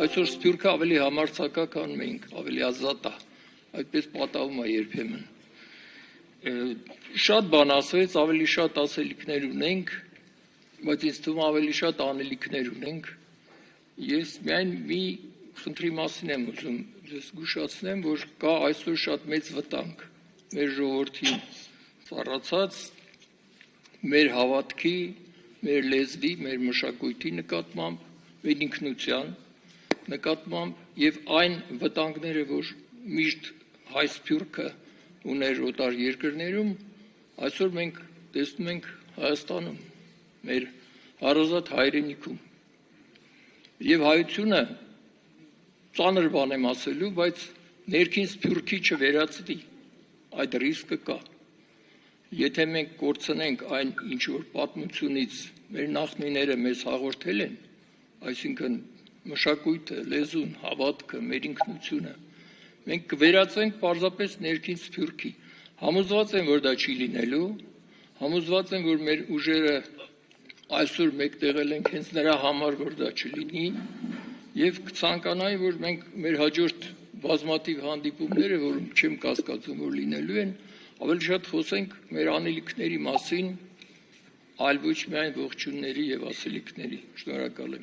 Այսօր Սփյուռքը ավելի համարձակա, քան մենք, ավելի ազատ է, այդպես պատահում է երբեմն։ Շատ բան ասվեց, ավելի շատ ասելիքներ ունենք, բայց ինձ թվում է ավելի շատ անելիքներ ունենք։ Ես միայն մի խնդրի մասին եմ ուզում ձեզ զգուշացնեմ, որ կա այսօր շատ մեծ վտանգ մեր ժողովրդի ծառացած, մեր հավատքի, մեր լեզվի, մեր մշակույթի նկատմամբ, մեր ինքնության նկատմամբ եւ այն վտանգները, որ միշտ հայ Սփյուռքը ուներ օտար երկրներում, այսօր մենք տեսնում ենք Հայաստանում, մեր հարազատ հայրենիքում։ Եվ հայությունը ծանր բան եմ ասելու, բայց ներքին Սփյուռքի չվերածվի, այդ ռիսկը կա։ Եթե մենք կորցնենք այն, ինչ որ պատմությունից մեր նախնիները մեզ հաղորդել են, այսինքն մշակույթը, լեզուն, հավատքը, մեր ինքնությունը, մենք կվերածենք պարզապես ներքին Սփյուռքի։ Համոզված եմ, որ դա չի լինելու, համոզված եմ, որ մեր ուժերը այսօր մեկտեղել ենք հենց նրա համար, որ դա չլինի, եւ կցանկանայի, որ մենք մեր հաջորդ բազմաթիվ հանդիպումները, որում չեմ կասկածում, որ լինելու են, ավելի շատ խոսենք մեր անելիքների մասին, այլ ոչ միայն ողջունների եւ ասելիքների։ Շնորհակալ եմ։